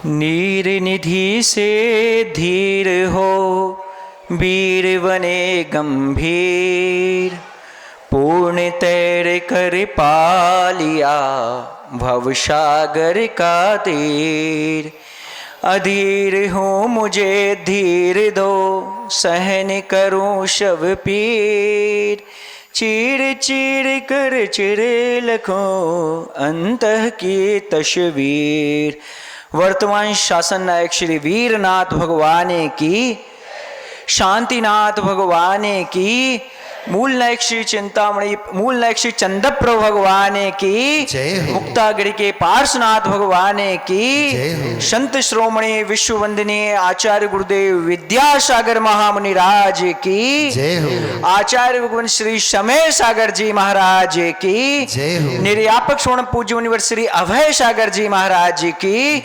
नीर निधि से धीर हो वीर बने गंभीर, पूर्ण तैर कर पालिया भवसागर का तीर। अधीर हूँ मुझे धीर दो, सहन करूँ शव पीर। चीर चीर कर चिरे लखों अंतः की तस्वीर। वर्तमान शासन नायक श्री वीरनाथ भगवान की, शांतिनाथ भगवान की, मूल नायक श्री चिंतामणि, मूल नायक श्री चंद्रप्रभु भगवान की, मुक्तागिरी के पार्श्वनाथ भगवान की, संत श्रोमणी विश्व वंदनीय आचार्य गुरुदेव विद्यासागर महामुनि राज की, आचार्य भगवान श्री समय सागर जी महाराज की, निर्यापक स्वर्ण पूज्य मुनिवर श्री अभय सागर जी महाराज की,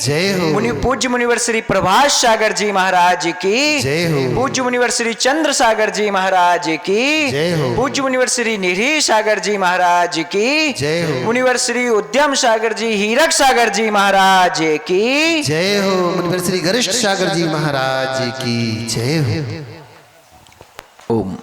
पूज्य मुनिवर श्री प्रभास सागर जी महाराज की, पूज्य मुनिवर श्री चंद्र सागर जी महाराज की, पूज्य मुनिवर श्री निधि सागर जी महाराज की, मुनिवर श्री उद्यम सागर जी हीरक सागर जी महाराज की जय हो। मुनिवर श्री गरिष्ठ सागर जी महाराज की जय हो। ओम।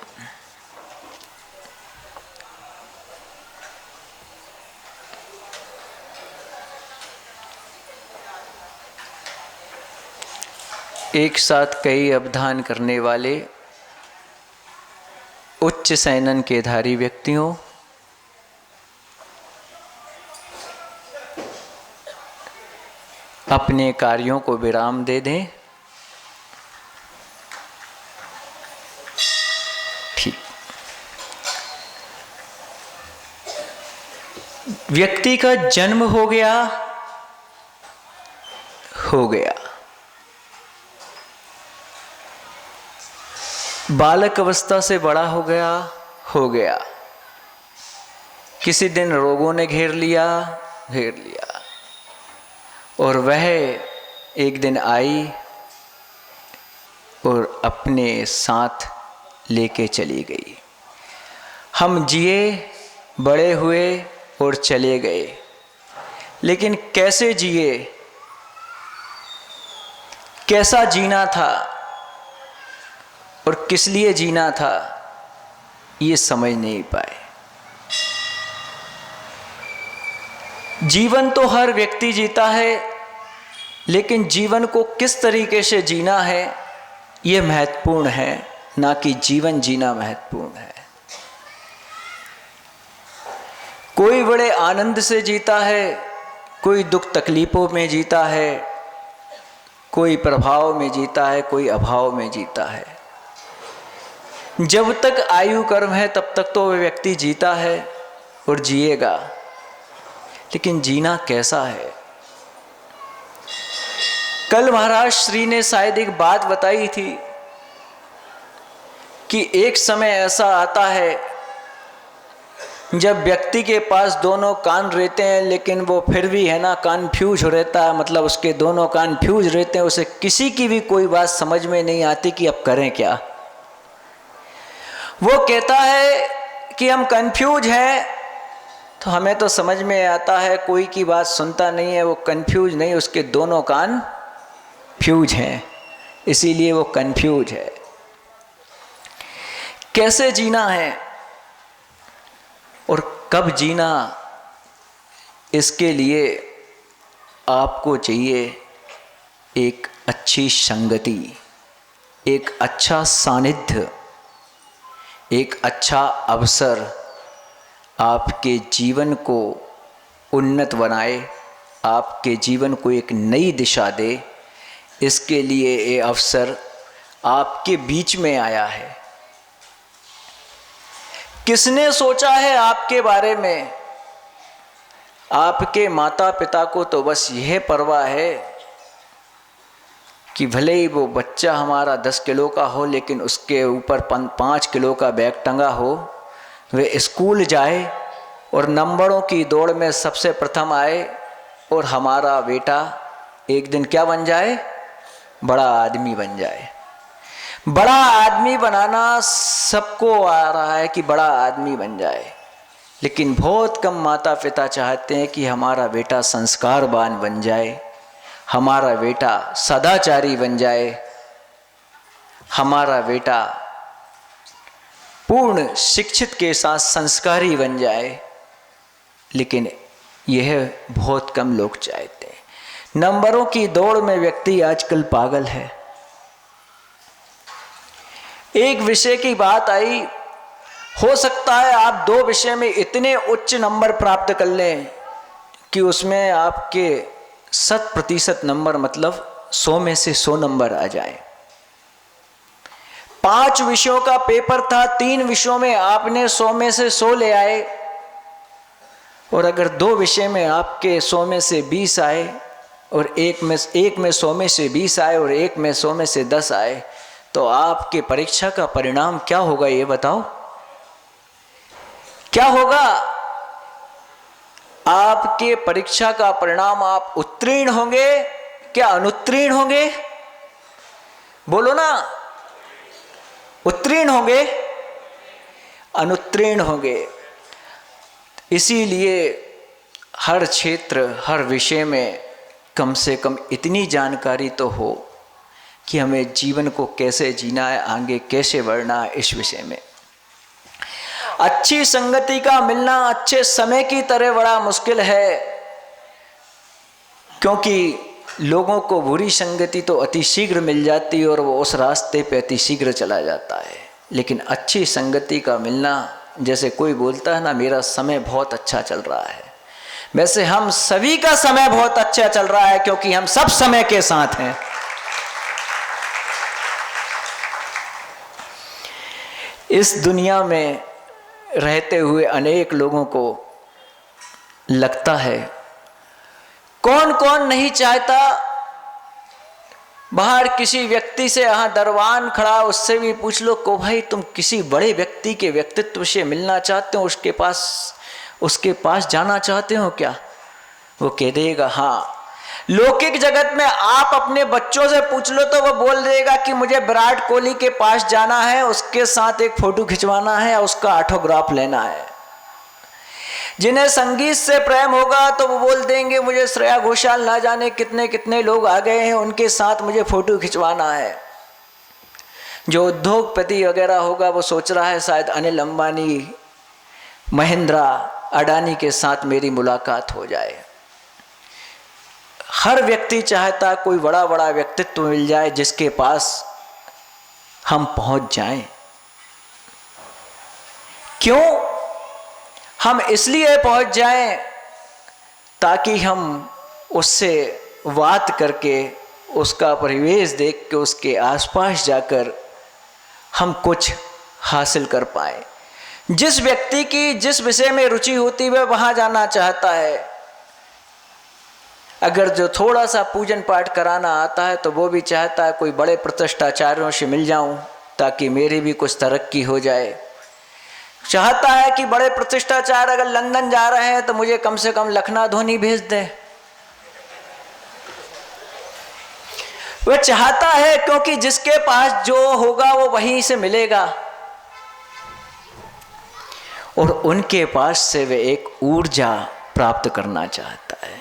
एक साथ कई अवधान करने वाले उच्च सैनन के धारी व्यक्तियों, अपने कार्यों को विराम दे दें। ठीक। व्यक्ति का जन्म हो गया, हो गया। बालक अवस्था से बड़ा हो गया, हो गया। किसी दिन रोगों ने घेर लिया, घेर लिया, और वह एक दिन आई और अपने साथ लेके चली गई। हम जिए, बड़े हुए और चले गए, लेकिन कैसे जिए, कैसा जीना था और किस लिए जीना था, ये समझ नहीं पाए। जीवन तो हर व्यक्ति जीता है, लेकिन जीवन को किस तरीके से जीना है ये महत्वपूर्ण है, ना कि जीवन जीना महत्वपूर्ण है। कोई बड़े आनंद से जीता है, कोई दुख तकलीफों में जीता है, कोई प्रभाव में जीता है, कोई अभाव में जीता है। जब तक आयु कर्म है तब तक तो वह व्यक्ति जीता है और जिएगा, लेकिन जीना कैसा है। कल महाराज श्री ने शायद एक बात बताई थी कि एक समय ऐसा आता है जब व्यक्ति के पास दोनों कान रहते हैं, लेकिन वो फिर भी है ना कन्फ्यूज रहता है, मतलब उसके दोनों कान फ्यूज रहते हैं, उसे किसी की भी कोई बात समझ में नहीं आती कि अब करें क्या। वो कहता है कि हम कंफ्यूज हैं, तो हमें तो समझ में आता है, कोई की बात सुनता नहीं है। वो कंफ्यूज नहीं, उसके दोनों कान फ्यूज हैं, इसीलिए वो कंफ्यूज है। कैसे जीना है और कब जीना, इसके लिए आपको चाहिए एक अच्छी संगति, एक अच्छा सानिध्य, एक अच्छा अवसर आपके जीवन को उन्नत बनाए, आपके जीवन को एक नई दिशा दे। इसके लिए ये अवसर आपके बीच में आया है। किसने सोचा है आपके बारे में? आपके माता पिता को तो बस यह परवाह है कि भले ही वो बच्चा हमारा 10 किलो का हो, लेकिन उसके ऊपर 5 किलो का बैग टंगा हो, वे स्कूल जाए और नंबरों की दौड़ में सबसे प्रथम आए, और हमारा बेटा एक दिन क्या बन जाए, बड़ा आदमी बन जाए। बड़ा आदमी बनाना सबको आ रहा है कि बड़ा आदमी बन जाए, लेकिन बहुत कम माता पिता चाहते हैं कि हमारा बेटा संस्कारवान बन जाए, हमारा बेटा सदाचारी बन जाए, हमारा बेटा पूर्ण शिक्षित के साथ संस्कारी बन जाए। लेकिन यह बहुत कम लोग चाहते हैं। नंबरों की दौड़ में व्यक्ति आजकल पागल है। एक विषय की बात आई, हो सकता है आप 2 विषय में इतने उच्च नंबर प्राप्त कर लें कि उसमें आपके 100% नंबर, मतलब 100 में से 100 नंबर आ जाए। 5 विषयों का पेपर था, 3 विषयों में आपने 100 में से 100 ले आए, और अगर 2 विषय में आपके 100 में से 20 आए और एक में 100 में से 20 आए और एक में 100 में से 10 आए, तो आपके परीक्षा का परिणाम क्या होगा ये बताओ? क्या होगा? आपके परीक्षा का परिणाम, आप उत्तीर्ण होंगे क्या अनुत्तीर्ण होंगे? बोलो ना, उत्तीर्ण होंगे, अनुत्तीर्ण होंगे। इसीलिए हर क्षेत्र, हर विषय में कम से कम इतनी जानकारी तो हो कि हमें जीवन को कैसे जीना है, आगे कैसे बढ़ना है, इस विषय में। अच्छी संगति का मिलना अच्छे समय की तरह बड़ा मुश्किल है, क्योंकि लोगों को बुरी संगति तो अति शीघ्र मिल जाती है और वो उस रास्ते पे अति शीघ्र चला जाता है। लेकिन अच्छी संगति का मिलना, जैसे कोई बोलता है ना, मेरा समय बहुत अच्छा चल रहा है, वैसे हम सभी का समय बहुत अच्छा चल रहा है, क्योंकि हम सब समय के साथ हैं। इस दुनिया में रहते हुए अनेक लोगों को लगता है, कौन कौन नहीं चाहता, बाहर किसी व्यक्ति से, यहाँ दरवान खड़ा, उससे भी पूछ लो को भाई तुम किसी बड़े व्यक्ति के व्यक्तित्व से मिलना चाहते हो, उसके पास जाना चाहते हो क्या? वो कह देगा हाँ। लौकिक जगत में आप अपने बच्चों से पूछ लो तो वो बोल देगा कि मुझे विराट कोहली के पास जाना है, उसके साथ एक फोटो खिंचवाना है, उसका ऑटोग्राफ लेना है। जिन्हें संगीत से प्रेम होगा तो वो बोल देंगे मुझे श्रेया घोषाल, ना जाने कितने कितने लोग आ गए हैं, उनके साथ मुझे फोटो खिंचवाना है। जो उद्योगपति वगैरह होगा वो सोच रहा है शायद अनिल अंबानी, महिंद्रा, अडानी के साथ मेरी मुलाकात हो जाए। हर व्यक्ति चाहता कोई बड़ा बड़ा व्यक्तित्व मिल जाए जिसके पास हम पहुंच जाएं। क्यों? हम इसलिए पहुंच जाएं ताकि हम उससे बात करके, उसका परिवेश देख के, उसके आसपास जाकर हम कुछ हासिल कर पाए। जिस व्यक्ति की जिस विषय में रुचि होती है वहां जाना चाहता है। अगर जो थोड़ा सा पूजन पाठ कराना आता है तो वो भी चाहता है कोई बड़े प्रतिष्ठाचार्यों से मिल जाऊं ताकि मेरी भी कुछ तरक्की हो जाए। चाहता है कि बड़े प्रतिष्ठाचार्य अगर लंदन जा रहे हैं तो मुझे कम से कम लखनऊ धोनी भेज दें। वह चाहता है क्योंकि जिसके पास जो होगा वो वहीं से मिलेगा, और उनके पास से वे एक ऊर्जा प्राप्त करना चाहता है।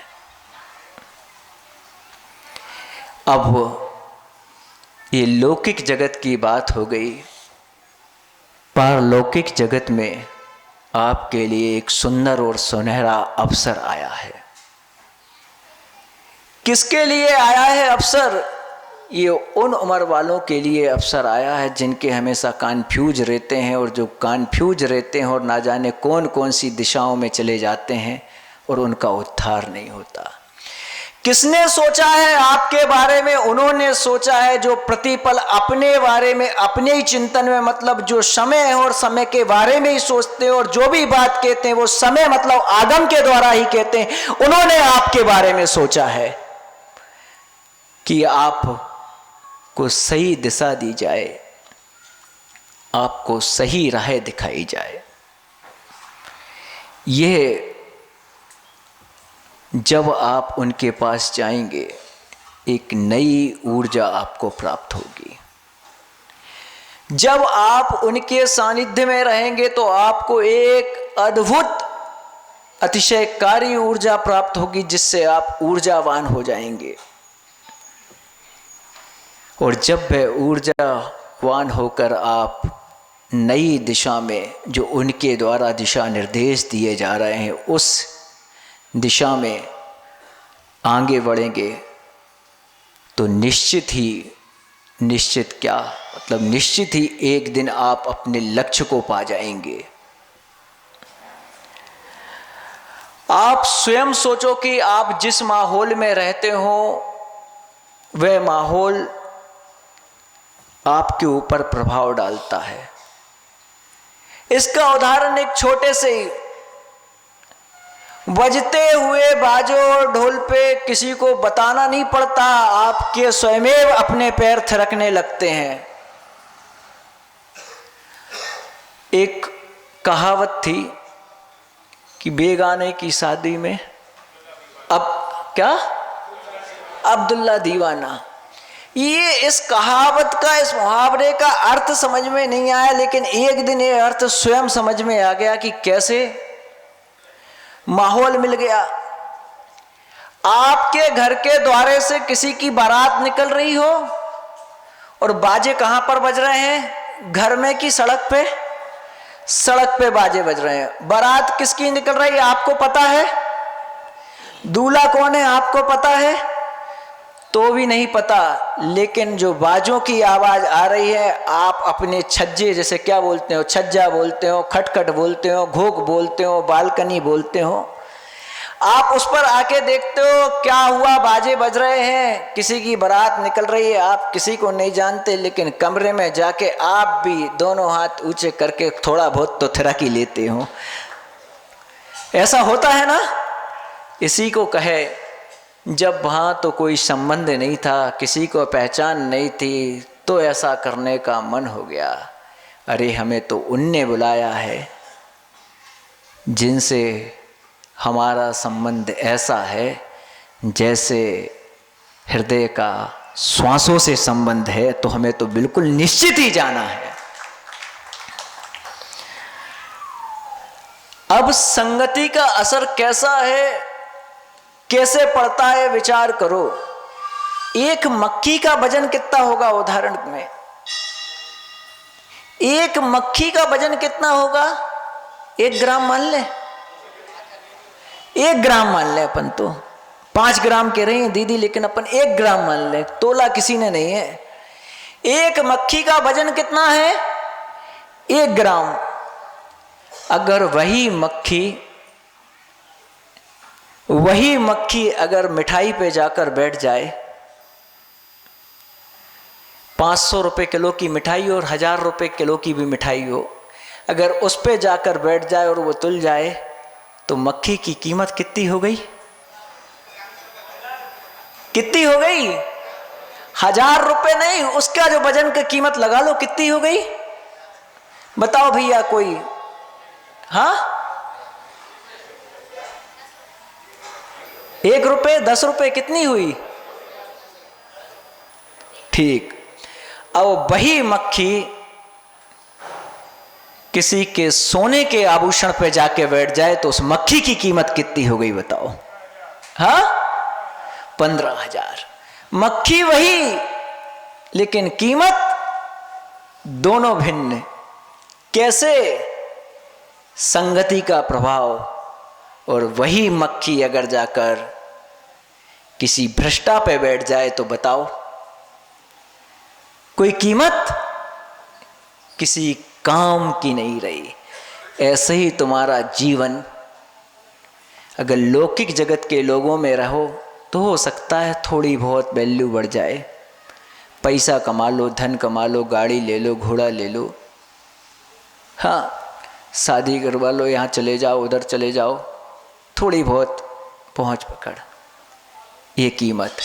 अब ये लौकिक जगत की बात हो गई, पारलौकिक जगत में आपके लिए एक सुंदर और सुनहरा अवसर आया है। किसके लिए आया है अवसर? ये उन उम्र वालों के लिए अवसर आया है जिनके हमेशा कन्फ्यूज रहते हैं, और जो कन्फ्यूज रहते हैं और ना जाने कौन कौन सी दिशाओं में चले जाते हैं और उनका उद्धार नहीं होता। किसने सोचा है आपके बारे में? उन्होंने सोचा है जो प्रतिपल अपने बारे में, अपने ही चिंतन में, मतलब जो समय है और समय के बारे में ही सोचते हैं, और जो भी बात कहते हैं वो समय मतलब आगम के द्वारा ही कहते हैं। उन्होंने आपके बारे में सोचा है कि आपको सही दिशा दी जाए, आपको सही राह दिखाई जाए। यह जब आप उनके पास जाएंगे एक नई ऊर्जा आपको प्राप्त होगी। जब आप उनके सानिध्य में रहेंगे तो आपको एक अद्भुत अतिशयकारी ऊर्जा प्राप्त होगी, जिससे आप ऊर्जावान हो जाएंगे। और जब वह ऊर्जावान होकर आप नई दिशा में, जो उनके द्वारा दिशा निर्देश दिए जा रहे हैं, उस दिशा में आगे बढ़ेंगे, तो निश्चित ही एक दिन आप अपने लक्ष्य को पा जाएंगे। आप स्वयं सोचो कि आप जिस माहौल में रहते हो, वह माहौल आपके ऊपर प्रभाव डालता है। इसका उदाहरण एक छोटे से ही, बजते हुए बाजो और ढोल पे किसी को बताना नहीं पड़ता, आपके स्वयं अपने पैर थिरकने लगते हैं। एक कहावत थी कि बेगाने की शादी में अब्दुल्ला दीवाना। ये इस कहावत का, इस मुहावरे का अर्थ समझ में नहीं आया, लेकिन एक दिन ये अर्थ स्वयं समझ में आ गया कि कैसे माहौल मिल गया। आपके घर के द्वारे से किसी की बारात निकल रही हो और बाजे कहां पर बज रहे हैं? घर में कि सड़क पे? सड़क पे बाजे बज रहे हैं। बारात किसकी निकल रही है आपको पता है? दूल्हा कौन है आपको पता है? तो भी नहीं पता, लेकिन जो बाजों की आवाज आ रही है, आप अपने छज्जे, जैसे क्या बोलते हो, छज्जा बोलते हो, खटखट बोलते हो, घोक बोलते हो, बालकनी बोलते हो, आप उस पर आके देखते हो क्या हुआ, बाजे बज रहे हैं, किसी की बारात निकल रही है, आप किसी को नहीं जानते, लेकिन कमरे में जाके आप भी दोनों हाथ ऊंचे करके थोड़ा बहुत तो थिरक ही लेते हो। ऐसा होता है ना? इसी को कहे, जब वहाँ तो कोई संबंध नहीं था, किसी को पहचान नहीं थी, तो ऐसा करने का मन हो गया। अरे हमें तो उनने बुलाया है जिनसे हमारा संबंध ऐसा है जैसे हृदय का श्वासों से संबंध है, तो हमें तो बिल्कुल निश्चित ही जाना है। अब संगति का असर कैसा है, कैसे पड़ता है, विचार करो। एक मक्खी का वजन कितना होगा? उदाहरण में एक मक्खी का वजन कितना होगा? 1 ग्राम मान ले, 1 ग्राम मान ले। अपन तो 5 ग्राम कह रहे हैं दीदी, लेकिन अपन 1 ग्राम मान ले, तोला किसी ने नहीं है। एक मक्खी का वजन कितना है? 1 ग्राम। अगर वही मक्खी अगर मिठाई पे जाकर बैठ जाए, 500 रुपए किलो की मिठाई और 1000 रुपए किलो की भी मिठाई हो, अगर उस पे जाकर बैठ जाए और वो तुल जाए, तो मक्खी की कीमत कितनी हो गई? कितनी हो गई? 1000 रुपए नहीं, उसका जो वजन की कीमत लगा लो, कितनी हो गई? बताओ भैया कोई। हाँ, 1 रुपए, 10 रुपए, कितनी हुई? ठीक। अब वही मक्खी किसी के सोने के आभूषण पे जाके बैठ जाए, तो उस मक्खी की कीमत कितनी हो गई बताओ? हाँ, 15,000। मक्खी वही, लेकिन कीमत दोनों भिन्न। कैसे? संगति का प्रभाव। और वही मक्खी अगर जाकर किसी भ्रष्टा पे बैठ जाए, तो बताओ कोई कीमत किसी काम की नहीं रही। ऐसे ही तुम्हारा जीवन, अगर लौकिक जगत के लोगों में रहो, तो हो सकता है थोड़ी बहुत वैल्यू बढ़ जाए, पैसा कमा लो, धन कमा लो, गाड़ी ले लो, घोड़ा ले लो, हाँ शादी करवा लो, यहाँ चले जाओ, उधर चले जाओ, थोड़ी बहुत पहुंच पकड़, ये कीमत।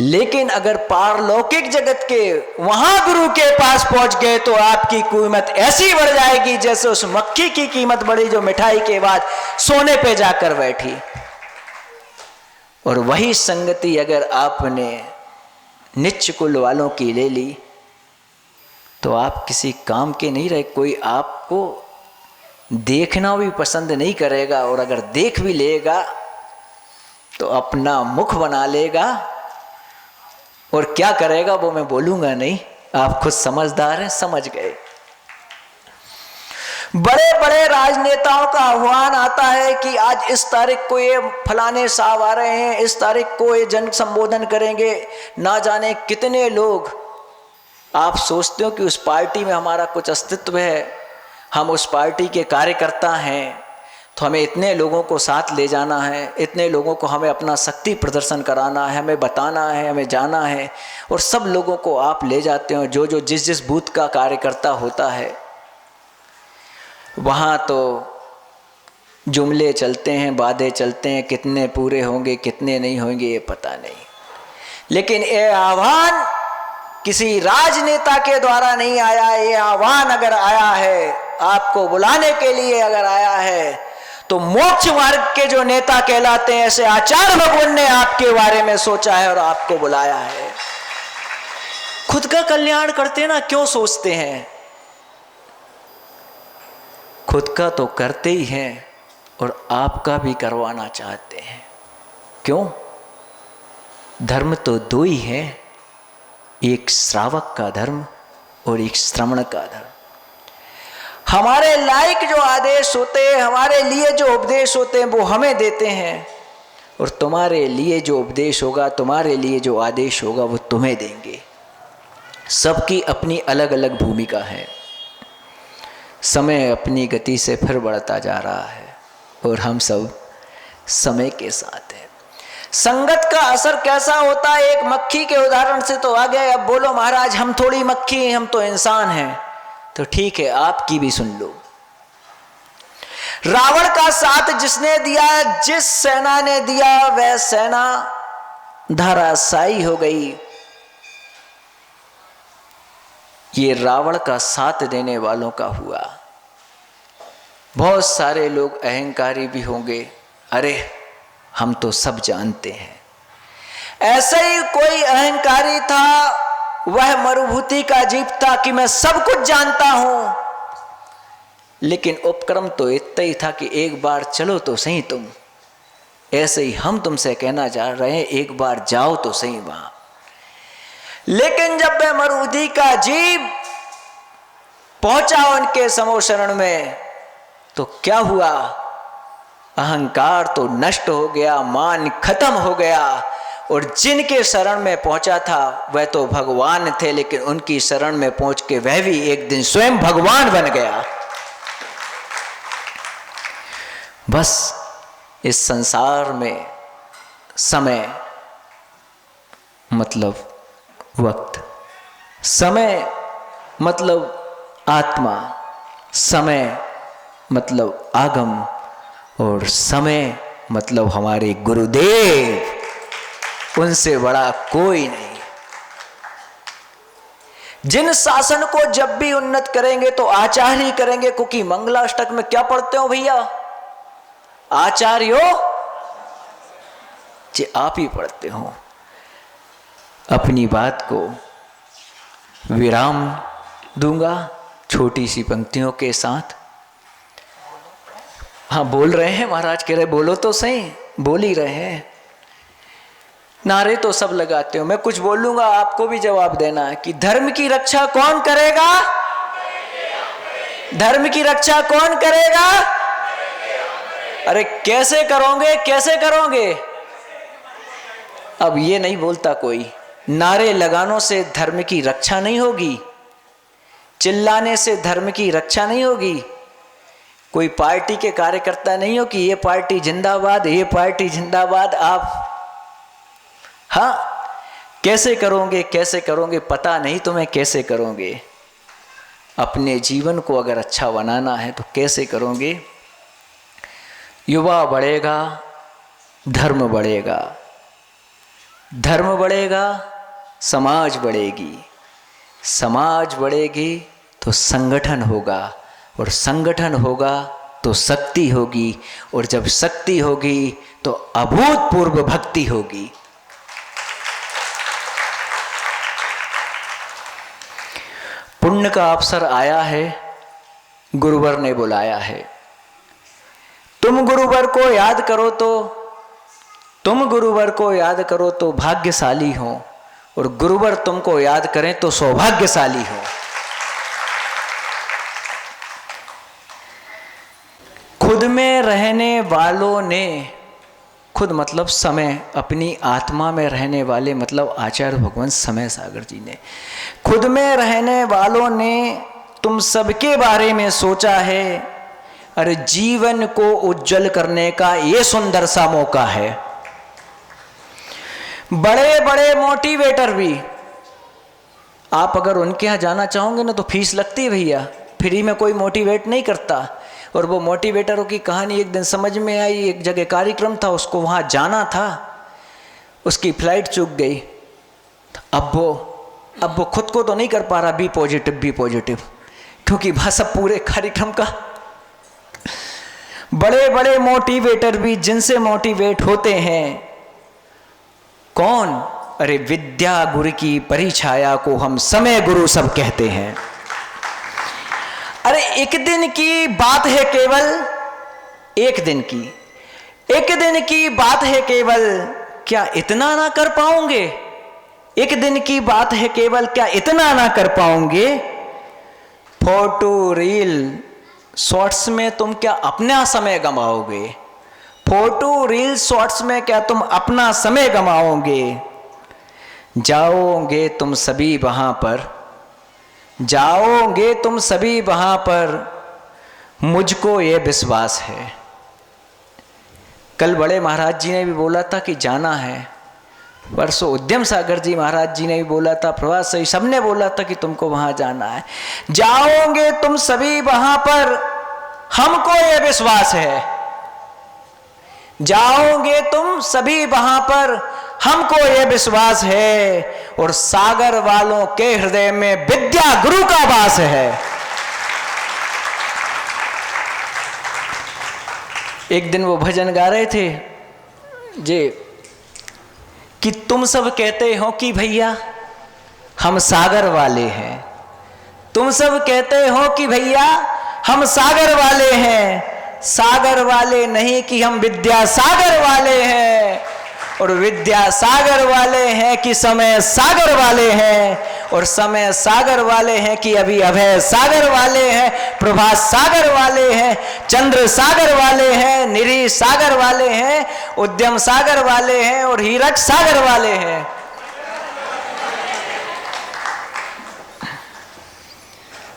लेकिन अगर पारलौकिक जगत के वहां गुरु के पास पहुंच गए, तो आपकी कीमत ऐसी बढ़ जाएगी जैसे उस मक्खी की कीमत बढ़ी जो मिठाई के बाद सोने पे जाकर बैठी। और वही संगति अगर आपने नीच कुल वालों की ले ली, तो आप किसी काम के नहीं रहे। कोई आपको देखना भी पसंद नहीं करेगा, और अगर देख भी लेगा तो अपना मुख बना लेगा, और क्या करेगा वो मैं बोलूँगा नहीं, आप खुद समझदार हैं, समझ गए। बड़े बड़े राजनेताओं का आह्वान आता है कि आज इस तारीख को ये फलाने साहब आ रहे हैं, इस तारीख को ये जन संबोधन करेंगे, ना जाने कितने लोग। आप सोचते हो कि उस पार्टी में हमारा कुछ अस्तित्व है, हम उस पार्टी के कार्यकर्ता हैं, तो हमें इतने लोगों को साथ ले जाना है, इतने लोगों को हमें अपना शक्ति प्रदर्शन कराना है, हमें बताना है, हमें जाना है, और सब लोगों को आप ले जाते हो। जो जो जिस जिस बूथ का कार्यकर्ता होता है वहाँ तो जुमले चलते हैं, वादे चलते हैं, कितने पूरे होंगे कितने नहीं होंगे ये पता नहीं। लेकिन ये आह्वान किसी राजनेता के द्वारा नहीं आया, ये आह्वान अगर आया है, आपको बुलाने के लिए अगर आया है, तो मोक्ष मार्ग के जो नेता कहलाते हैं ऐसे आचार्य भगवान ने आपके बारे में सोचा है और आपको बुलाया है। खुद का कल्याण करते ना क्यों सोचते हैं? खुद का तो करते ही हैं और आपका भी करवाना चाहते हैं। क्यों? धर्म तो दो ही है, एक श्रावक का धर्म और एक श्रवण का धर्म। हमारे लायक जो आदेश होते हैं, हमारे लिए जो उपदेश होते हैं वो हमें देते हैं, और तुम्हारे लिए जो उपदेश होगा, तुम्हारे लिए जो आदेश होगा वो तुम्हें देंगे। सबकी अपनी अलग अलग भूमिका है। समय अपनी गति से फिर बढ़ता जा रहा है और हम सब समय के साथ हैं। संगत का असर कैसा होता है, एक मक्खी के उदाहरण से तो आ गए। अब बोलो महाराज हम थोड़ी मक्खी हैं, हम तो इंसान हैं, तो ठीक है आपकी भी सुन लो। रावण का साथ जिसने दिया, जिस सेना ने दिया, वह सेना धराशायी हो गई। ये रावण का साथ देने वालों का हुआ। बहुत सारे लोग अहंकारी भी होंगे, अरे हम तो सब जानते हैं। ऐसे ही कोई अहंकारी था, वह मरुभूति का जीव था कि मैं सब कुछ जानता हूं, लेकिन उपक्रम तो इतना ही था कि एक बार चलो तो सही तुम। ऐसे ही हम तुमसे कहना चाह रहे हैं, एक बार जाओ तो सही वहां। लेकिन जब वह मरुभूति का जीव पहुंचा उनके समोशरण में, तो क्या हुआ? अहंकार तो नष्ट हो गया, मान खत्म हो गया, और जिनके शरण में पहुंचा था वह तो भगवान थे, लेकिन उनकी शरण में पहुंच के वह भी एक दिन स्वयं भगवान बन गया। बस इस संसार में समय मतलब वक्त, समय मतलब आत्मा, समय मतलब आगम, और समय मतलब हमारे गुरुदेव। उनसे बड़ा कोई नहीं। जिन शासन को जब भी उन्नत करेंगे तो आचार्य ही करेंगे, क्योंकि मंगलाष्टक में क्या पढ़ते हो भैया? आचार्यो, जे आप ही पढ़ते हो। अपनी बात को विराम दूंगा छोटी सी पंक्तियों के साथ। हाँ बोल रहे हैं महाराज, कह रहे बोलो तो सही, बोल ही रहे हैं। नारे तो सब लगाते हो, मैं कुछ बोलूंगा आपको भी जवाब देना है कि धर्म की रक्षा कौन करेगा? धर्म की रक्षा कौन करेगा? अरे कैसे करोगे, कैसे करोगे? अब ये नहीं बोलता कोई। नारे लगानों से धर्म की रक्षा नहीं होगी, चिल्लाने से धर्म की रक्षा नहीं होगी। कोई पार्टी के कार्यकर्ता नहीं हो कि ये पार्टी जिंदाबाद, ये पार्टी जिंदाबाद। आप हाँ कैसे करोगे, कैसे करोगे पता नहीं तुम्हें, कैसे करोगे? अपने जीवन को अगर अच्छा बनाना है तो कैसे करोगे? युवा बढ़ेगा, धर्म बढ़ेगा, धर्म बढ़ेगा, समाज बढ़ेगी, समाज बढ़ेगी तो संगठन होगा, और संगठन होगा तो शक्ति होगी, और जब शक्ति होगी तो अभूतपूर्व भक्ति होगी। पुण्य का अवसर आया है, गुरुवर ने बुलाया है। तुम गुरुवर को याद करो तो भाग्यशाली हो, और गुरुवर तुमको याद करें तो सौभाग्यशाली हो। खुद में रहने वालों ने, खुद मतलब समय, अपनी आत्मा में रहने वाले मतलब आचार्य भगवान समय सागर जी ने, खुद में रहने वालों ने तुम सबके बारे में सोचा है। अरे जीवन को उज्जवल करने का ये सुंदर सा मौका है। बड़े बड़े मोटिवेटर भी, आप अगर उनके यहाँ जाना चाहोगे ना तो फीस लगती है भैया, फ्री में कोई मोटिवेट नहीं करता। और वो मोटिवेटरों की कहानी एक दिन समझ में आई। एक जगह कार्यक्रम था, उसको वहाँ जाना था, उसकी फ्लाइट चूक गई। अब वो खुद को तो नहीं कर पा रहा बी पॉजिटिव, क्योंकि भाषा पूरे कार्यक्रम का। बड़े बड़े मोटिवेटर भी जिनसे मोटिवेट होते हैं कौन? अरे विद्या गुरु की परिछाया को हम समय गुरु सब कहते हैं। अरे एक दिन की बात है केवल, एक दिन की बात है केवल, क्या इतना ना कर पाओगे? एक दिन की बात है केवल, क्या इतना ना कर पाओगे? फोटो रील शॉर्ट्स में तुम क्या अपना समय गंवाओगे? फोटो रील शॉर्ट्स में क्या तुम अपना समय गंवाओगे? जाओगे तुम सभी वहां पर, मुझको ये विश्वास है। कल बड़े महाराज जी ने भी बोला था कि जाना है, परसों उद्यम सागर जी महाराज जी ने भी बोला था, प्रभात सही सबने बोला था कि तुमको वहां जाना है। जाओगे तुम सभी वहां पर, हमको ये विश्वास है। जाओगे तुम सभी वहां पर, हमको ये विश्वास है। और सागर वालों के हृदय में विद्या गुरु का वास है। एक दिन वो भजन गा रहे थे कि तुम सब कहते हो कि भैया हम सागर वाले हैं, तुम सब कहते हो कि भैया हम सागर वाले हैं। सागर वाले नहीं कि हम विद्या सागर वाले हैं, और विद्या सागर वाले हैं कि समय सागर वाले हैं, और समय सागर वाले हैं कि अभी अभय सागर वाले हैं, प्रभात सागर वाले हैं, चंद्र सागर वाले हैं, निरी सागर वाले हैं, उद्यम सागर वाले हैं, और हीरक सागर वाले हैं।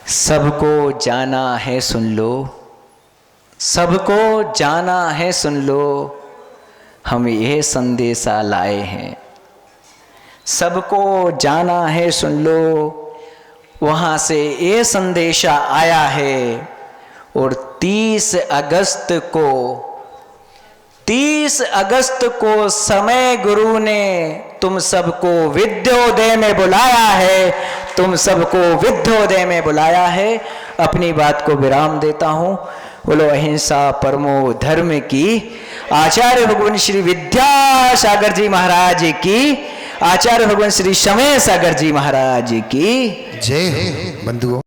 सबको जाना है सुन लो, सबको जाना है सुन लो, हम ये संदेशा लाए हैं। सबको जाना है सुन लो, वहाँ से ये संदेशा आया है। और 30 अगस्त को समय गुरु ने तुम सबको विद्योदय में बुलाया है, तुम सबको विद्योदय में बुलाया है। अपनी बात को विराम देता हूँ। बोलो अहिंसा परमो धर्म की, आचार्य भगवान श्री विद्यासागर जी महाराज की, आचार्य भगवान श्री समय सागर जी महाराज की जय हो बंधुओं।